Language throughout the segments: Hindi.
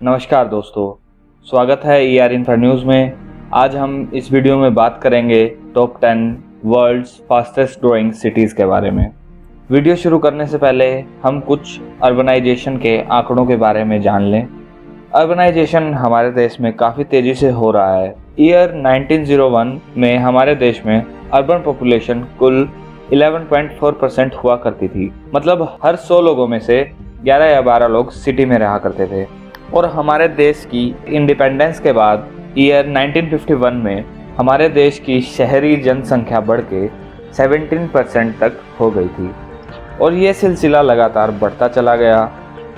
नमस्कार दोस्तों, स्वागत है ER इन्फो न्यूज़ में। आज हम इस वीडियो में बात करेंगे top 10 world's fastest growing cities के बारे में। वीडियो शुरू करने से पहले हम कुछ अर्बनाइजेशन के आंकड़ों के बारे में जान लें। अर्बनाइजेशन हमारे देश में काफ़ी तेज़ी से हो रहा है। ईयर 1901 में हमारे देश में अर्बन पॉपुलेशन कुल 11.4% हुआ करती थी। मतलब हर 100 लोगों में से 11 या 12 लोग सिटी में रहा करते थे। और हमारे देश की इंडिपेंडेंस के बाद ईयर 1951 में हमारे देश की शहरी जनसंख्या बढ़ के 17% तक हो गई थी और ये सिलसिला लगातार बढ़ता चला गया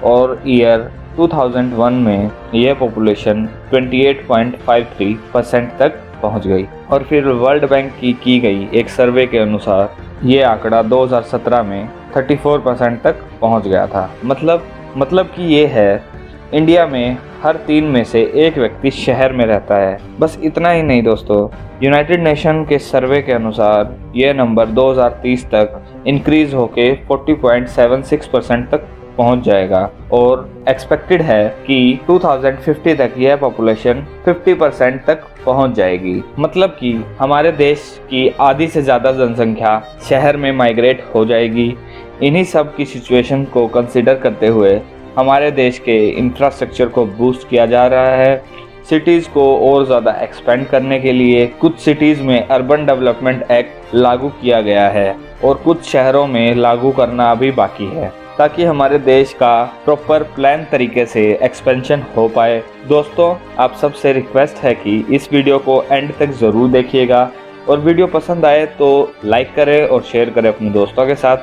और ईयर 2001 में यह पॉपुलेशन 28.53% तक पहुंच गई। और फिर वर्ल्ड बैंक की गई एक सर्वे के अनुसार ये आंकड़ा 2017 में 34% तक पहुंच गया था। मतलब कि ये है इंडिया में हर 3 में से 1 व्यक्ति शहर में रहता है। बस इतना ही नहीं दोस्तों, यूनाइटेड नेशन के सर्वे के अनुसार यह नंबर 2030 तक इंक्रीज होके 40.76% तक पहुंच जाएगा और एक्सपेक्टेड है कि 2050 तक यह पॉपुलेशन 50% तक पहुंच जाएगी। मतलब कि हमारे देश की आधी से ज़्यादा जनसंख्या शहर में माइग्रेट हो जाएगी। इन्हीं सब की सिचुएशन को कंसिडर करते हुए हमारे देश के इंफ्रास्ट्रक्चर को बूस्ट किया जा रहा है। सिटीज़ को और ज़्यादा एक्सपेंड करने के लिए कुछ सिटीज़ में अर्बन डेवलपमेंट एक्ट लागू किया गया है और कुछ शहरों में लागू करना अभी बाकी है, ताकि हमारे देश का प्रॉपर प्लान तरीके से एक्सपेंशन हो पाए। दोस्तों, आप सबसे रिक्वेस्ट है कि इस वीडियो को एंड तक ज़रूर देखिएगा और वीडियो पसंद आए तो लाइक करें और शेयर करें अपने दोस्तों के साथ।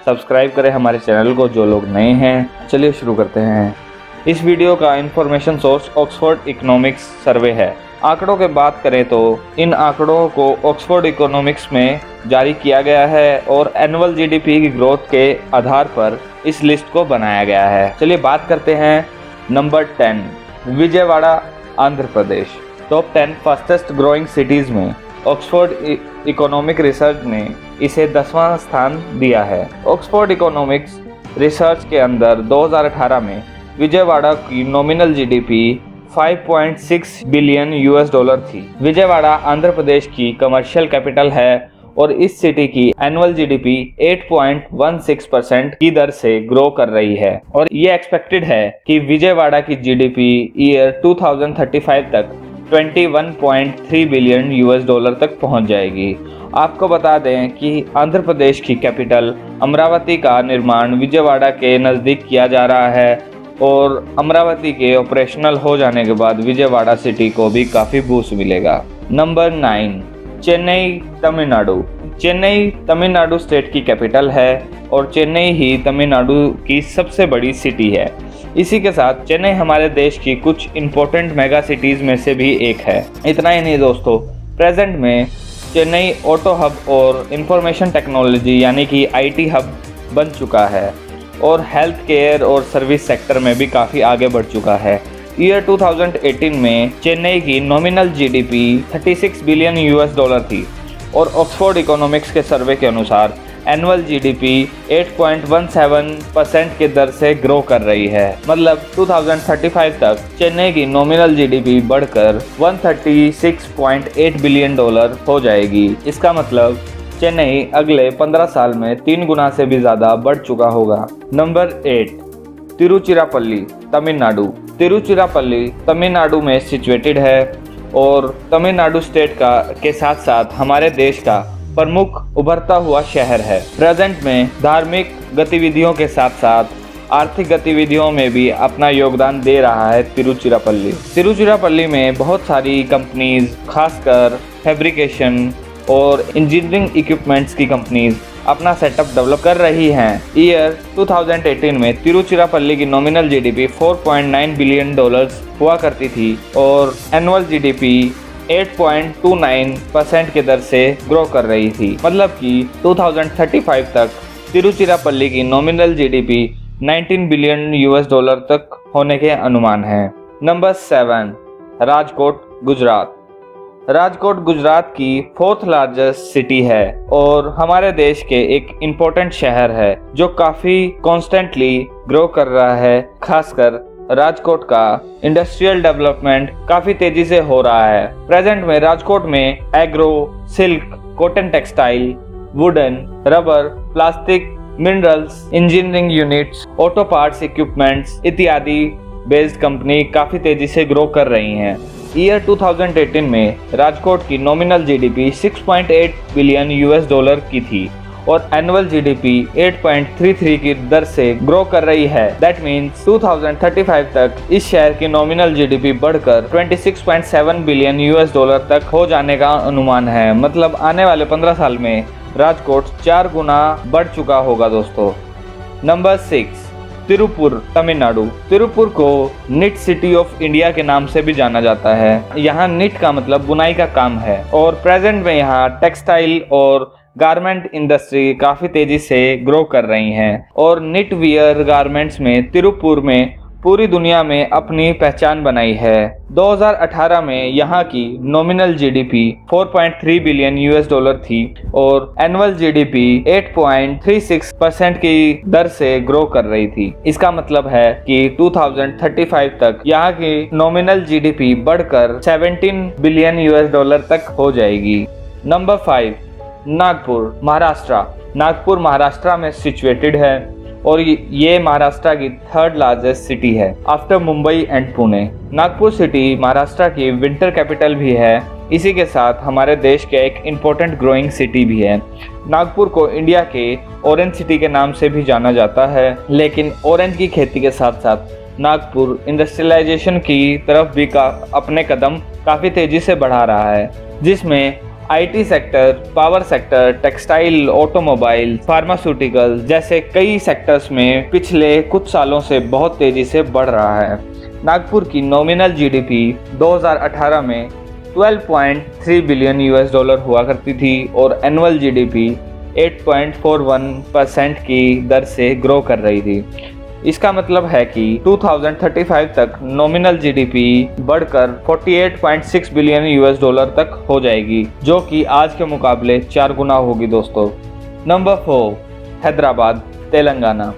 सब्सक्राइब करें हमारे चैनल को जो लोग नए हैं। चलिए शुरू करते हैं। इस वीडियो का इंफॉर्मेशन सोर्स ऑक्सफोर्ड इकोनॉमिक्स सर्वे है। आंकड़ों की बात करें तो इन आंकड़ों को ऑक्सफोर्ड इकोनॉमिक्स में जारी किया गया है और एनुअल जीडीपी की ग्रोथ के आधार पर इस लिस्ट को बनाया गया है। चलिए बात करते हैं number 10, Vijayawada, Andhra Pradesh. Top 10 fastest growing cities में ऑक्सफोर्ड इकोनॉमिक रिसर्च ने इसे 10वां स्थान दिया है। ऑक्सफोर्ड इकोनॉमिक्स रिसर्च के अंदर 2018 में विजयवाड़ा की नॉमिनल जीडीपी 5.6 बिलियन US$ थी। विजयवाड़ा आंध्र प्रदेश की कमर्शियल कैपिटल है और इस सिटी की एनुअल जीडीपी 8.16% की दर से ग्रो कर रही है और ये एक्सपेक्टेड है कि विजयवाड़ा की जीडीपी ईयर 2035 तक 21.3 बिलियन US$ तक पहुंच जाएगी। आपको बता दें कि आंध्र प्रदेश की कैपिटल अमरावती का निर्माण विजयवाड़ा के नज़दीक किया जा रहा है और अमरावती के ऑपरेशनल हो जाने के बाद विजयवाड़ा सिटी को भी काफ़ी बूस्ट मिलेगा। नंबर 9, चेन्नई, तमिलनाडु। चेन्नई तमिलनाडु स्टेट की कैपिटल है और चेन्नई ही तमिलनाडु की सबसे बड़ी सिटी है। इसी के साथ चेन्नई हमारे देश की कुछ इम्पोर्टेंट मेगा सिटीज़ में से भी एक है। इतना ही नहीं दोस्तों, प्रेजेंट में चेन्नई ऑटो हब और इंफॉर्मेशन टेक्नोलॉजी यानी कि IT हब बन चुका है और हेल्थ केयर और सर्विस सेक्टर में भी काफ़ी आगे बढ़ चुका है। ईयर 2018 में चेन्नई की नॉमिनल जीडीपी 36 बिलियन US$ थी और ऑक्सफोर्ड इकोनॉमिक्स के सर्वे के अनुसार एनुअल जीडीपी 8.17% के दर से ग्रो कर रही है। मतलब 2035 तक चेन्नई की नॉमिनल जीडीपी बढ़कर 136.8 बिलियन डॉलर हो जाएगी। इसका मतलब चेन्नई अगले 15 साल में 3 गुना से भी ज़्यादा बढ़ चुका होगा। नंबर 8, तिरुचिरापल्ली, तमिलनाडु। तिरुचिरापल्ली तमिलनाडु में सिचुएटेड है और तमिलनाडु स्टेट के साथ साथ हमारे देश का प्रमुख उभरता हुआ शहर है। प्रेजेंट में धार्मिक गतिविधियों के साथ साथ आर्थिक गतिविधियों में भी अपना योगदान दे रहा है तिरुचिरापल्ली। तिरुचिरापल्ली में बहुत सारी कंपनीज, खासकर फैब्रिकेशन और इंजीनियरिंग इक्विपमेंट्स की कंपनीज अपना सेटअप डेवलप कर रही हैं। ईयर 2018 में तिरुचिरापल्ली की नॉमिनल जीडीपी 4.9 बिलियन डॉलर हुआ करती थी और एनुअल जीडीपी 8.29% के दर से ग्रो कर रही थी। मतलब कि 2035 तक तिरुचिरापल्ली की नॉमिनल जीडीपी 19 बिलियन US$ तक होने के अनुमान है। नंबर 7, राजकोट, गुजरात। राजकोट गुजरात की 4th लार्जेस्ट सिटी है और हमारे देश के एक इम्पोर्टेंट शहर है जो काफ़ी कॉन्स्टेंटली ग्रो कर रहा है, खासकर राजकोट का इंडस्ट्रियल डेवलपमेंट काफी तेजी से हो रहा है। प्रेजेंट में राजकोट में agro, silk, cotton textile, wooden, rubber, plastic, minerals, engineering units, auto parts equipments इत्यादि बेस्ड कंपनी काफी तेजी से ग्रो कर रही हैं। ईयर 2018 में राजकोट की nominal GDP 6.8 billion US dollar की थी और एनुअल जीडीपी 8.33 की दर से ग्रो कर रही है। दैट मीन्स 2035 तक इस शहर की नॉमिनल जीडीपी बढ़कर 26.7 बिलियन यूएस डॉलर तक हो जाने का अनुमान है। मतलब आने वाले 15 साल में राजकोट 4 गुना बढ़ चुका होगा दोस्तों। नंबर 6, तिरुपुर, तमिलनाडु। तिरुपुर को निट सिटी ऑफ इंडिया के नाम से भी जाना जाता है। यहाँ निट का मतलब बुनाई का काम है और प्रेजेंट में यहाँ टेक्सटाइल और गारमेंट इंडस्ट्री काफी तेजी से ग्रो कर रही हैं और निट वियर गारमेंट्स में तिरुपुर में पूरी दुनिया में अपनी पहचान बनाई है। 2018 में यहाँ की nominal GDP 4.3 billion US dollar थी और एनुअल जीडीपी 8.36% की दर से ग्रो कर रही थी। इसका मतलब है कि 2035 तक यहाँ की नॉमिनल जीडीपी बढ़कर 17 बिलियन यूएस डॉलर तक हो जाएगी। नंबर 5, नागपुर, महाराष्ट्र। नागपुर महाराष्ट्र में सिचुएटेड है और ये महाराष्ट्र की 3rd लार्जेस्ट सिटी है after Mumbai and Pune. Nagpur city Maharashtra की विंटर कैपिटल भी है। इसी के साथ हमारे देश के एक इम्पोर्टेंट ग्रोइंग सिटी भी है। नागपुर को इंडिया के ऑरेंज सिटी के नाम से भी जाना जाता है, लेकिन ऑरेंज की खेती के साथ साथ नागपुर इंडस्ट्रियलाइजेशन की तरफ भी अपने कदम काफ़ी तेज़ी से बढ़ा रहा है, जिसमें IT sector, power sector, textile, automobile, pharmaceutical जैसे कई सेक्टर्स में पिछले कुछ सालों से बहुत तेजी से बढ़ रहा है। नागपुर की नॉमिनल जीडीपी 2018 में 12.3 बिलियन यूएस डॉलर हुआ करती थी और एनुअल जीडीपी 8.41% की दर से ग्रो कर रही थी। इसका मतलब है कि 2035 तक नॉमिनल जीडीपी बढ़कर 48.6 बिलियन यूएस डॉलर तक हो जाएगी, जो कि आज के मुकाबले 4 गुना होगी दोस्तों। नंबर 4, हैदराबाद, तेलंगाना।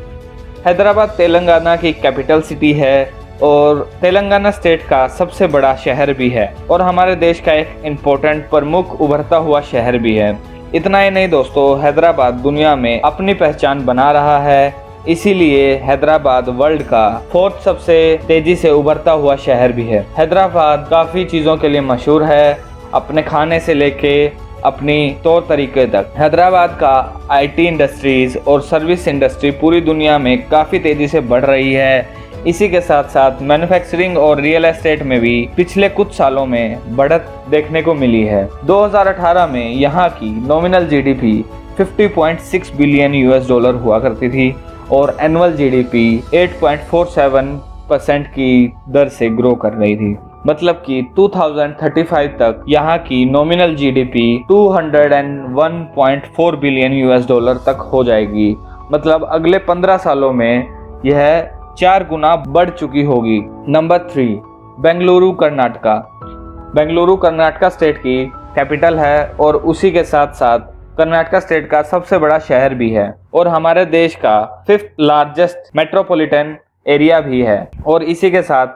हैदराबाद तेलंगाना की कैपिटल सिटी है और तेलंगाना स्टेट का सबसे बड़ा शहर भी है और हमारे देश का एक इम्पोर्टेंट प्रमुख उभरता हुआ शहर भी है। इतना ही नहीं दोस्तों, हैदराबाद दुनिया में अपनी पहचान बना रहा है। इसीलिए हैदराबाद वर्ल्ड का 4th सबसे तेजी से उभरता हुआ शहर भी है। हैदराबाद काफ़ी चीज़ों के लिए मशहूर है, अपने खाने से लेके अपनी तौर तरीके तक। हैदराबाद का आईटी इंडस्ट्रीज और सर्विस इंडस्ट्री पूरी दुनिया में काफ़ी तेज़ी से बढ़ रही है। इसी के साथ साथ मैन्युफैक्चरिंग और रियल एस्टेट में भी पिछले कुछ सालों में बढ़त देखने को मिली है। 2018 में यहाँ की nominal GDP 50.6 billion US dollar हुआ करती थी और एनुअल जीडीपी 8.47% की दर से ग्रो कर रही थी। मतलब कि 2035 तक यहाँ की nominal GDP 201.4 billion US dollar तक हो जाएगी। मतलब अगले 15 सालों में यह 4 गुना बढ़ चुकी होगी। नंबर 3, बेंगलुरु, कर्नाटका। बेंगलुरु कर्नाटका स्टेट की कैपिटल है और उसी के साथ साथ कर्नाटका स्टेट का सबसे बड़ा शहर भी है और हमारे देश का 5th लार्जेस्ट मेट्रोपॉलिटन एरिया भी है और इसी के साथ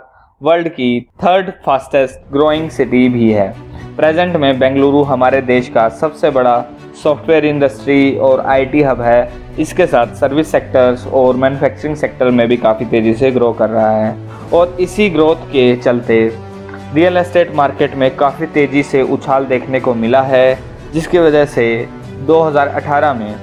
वर्ल्ड की 3rd फास्टेस्ट ग्रोइंग सिटी भी है। प्रेजेंट में बेंगलुरु हमारे देश का सबसे बड़ा सॉफ्टवेयर इंडस्ट्री और आईटी हब है। इसके साथ सर्विस सेक्टर्स और मैन्युफैक्चरिंग सेक्टर में भी काफ़ी तेज़ी से ग्रो कर रहा है और इसी ग्रोथ के चलते रियल एस्टेट मार्केट में काफ़ी तेज़ी से उछाल देखने को मिला है, जिसकी वजह से 2018 में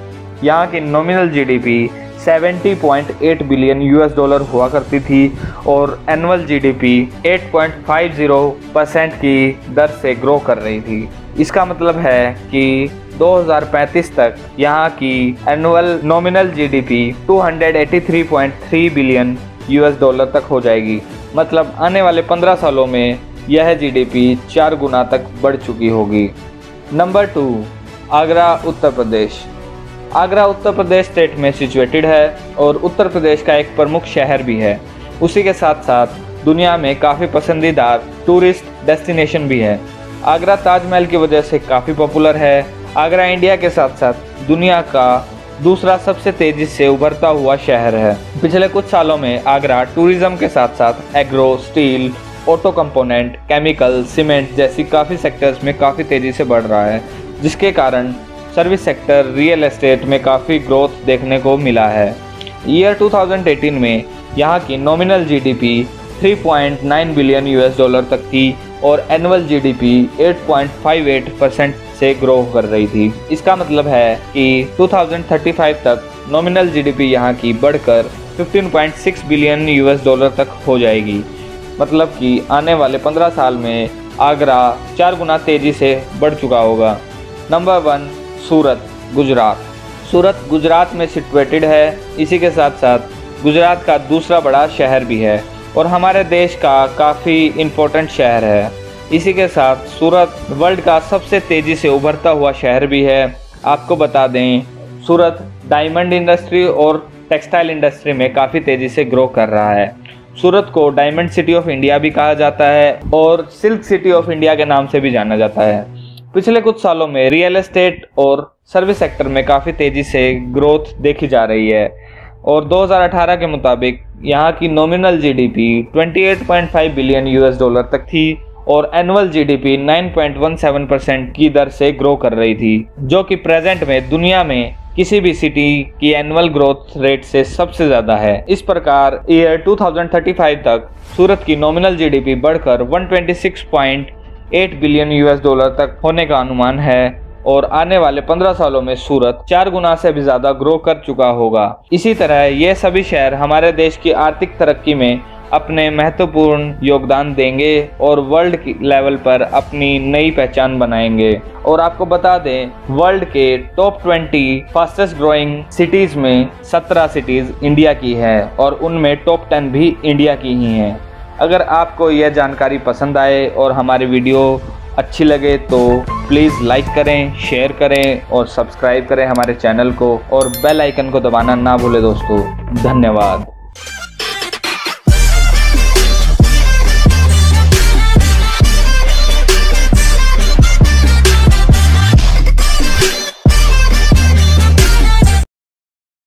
यहाँ की nominal GDP 70.8 billion US dollar हुआ करती थी और एनुअल जीडीपी 8.50% की दर से ग्रो कर रही थी। इसका मतलब है कि 2035 तक यहाँ की annual nominal GDP 283.3 billion US dollar तक हो जाएगी। मतलब आने वाले 15 सालों में यह जीडीपी 4 गुना तक बढ़ चुकी होगी। नंबर 2, आगरा, उत्तर प्रदेश। आगरा उत्तर प्रदेश स्टेट में सिचुएटेड है और उत्तर प्रदेश का एक प्रमुख शहर भी है। उसी के साथ साथ दुनिया में काफ़ी पसंदीदा टूरिस्ट डेस्टिनेशन भी है। आगरा ताजमहल की वजह से काफ़ी पॉपुलर है। आगरा इंडिया के साथ साथ दुनिया का दूसरा सबसे तेजी से उभरता हुआ शहर है। पिछले कुछ सालों में आगरा टूरिज्म के साथ साथ agro, steel, auto component, chemical, cement जैसी काफ़ी सेक्टर्स में काफ़ी तेज़ी से बढ़ रहा है, जिसके कारण सर्विस सेक्टर, रियल एस्टेट में काफ़ी ग्रोथ देखने को मिला है। ईयर 2018 में यहाँ की नॉमिनल जीडीपी 3.9 बिलियन US$ तक थी और एनुअल जीडीपी 8.58% से ग्रो कर रही थी। इसका मतलब है कि 2035 तक नॉमिनल जीडीपी यहाँ की बढ़कर 15.6 बिलियन US$ तक हो जाएगी। मतलब कि आने वाले 15 साल में आगरा 4 गुना तेज़ी से बढ़ चुका होगा। नंबर 1, सूरत, गुजरात। सूरत गुजरात में सिचुएटेड है। इसी के साथ साथ गुजरात का दूसरा बड़ा शहर भी है और हमारे देश का काफ़ी इम्पोर्टेंट शहर है। इसी के साथ सूरत वर्ल्ड का सबसे तेज़ी से उभरता हुआ शहर भी है। आपको बता दें, सूरत डायमंड इंडस्ट्री और टेक्सटाइल इंडस्ट्री में काफ़ी तेज़ी से ग्रो कर रहा है। सूरत को डायमंड सिटी ऑफ इंडिया भी कहा जाता है और सिल्क सिटी ऑफ इंडिया के नाम से भी जाना जाता है। पिछले कुछ सालों में रियल एस्टेट और सर्विस सेक्टर में काफ़ी तेज़ी से ग्रोथ देखी जा रही है और 2018 के मुताबिक यहाँ की नॉमिनल जीडीपी 28.5 बिलियन US$ तक थी और एनुअल जीडीपी 9.17% की दर से ग्रो कर रही थी, जो कि प्रेजेंट में दुनिया में किसी भी सिटी की एनुअल ग्रोथ रेट से सबसे ज़्यादा है। इस प्रकार ईयर 2035 तक सूरत की नॉमिनल जीडीपी बढ़कर 126.8 बिलियन US$ तक होने का अनुमान है और आने वाले 15 सालों में सूरत 4 गुना से भी ज़्यादा ग्रो कर चुका होगा। इसी तरह ये सभी शहर हमारे देश की आर्थिक तरक्की में अपने महत्वपूर्ण योगदान देंगे और वर्ल्ड की लेवल पर अपनी नई पहचान बनाएंगे। और आपको बता दें, वर्ल्ड के टॉप 20 फास्टेस्ट ग्रोइंग सिटीज़ में 17 सिटीज़ इंडिया की है और उनमें टॉप 10 भी इंडिया की ही हैं। अगर आपको यह जानकारी पसंद आए और हमारी वीडियो अच्छी लगे तो प्लीज़ लाइक करें, शेयर करें और सब्सक्राइब करें हमारे चैनल को और बेल आइकन को दबाना ना भूलें दोस्तों। धन्यवाद।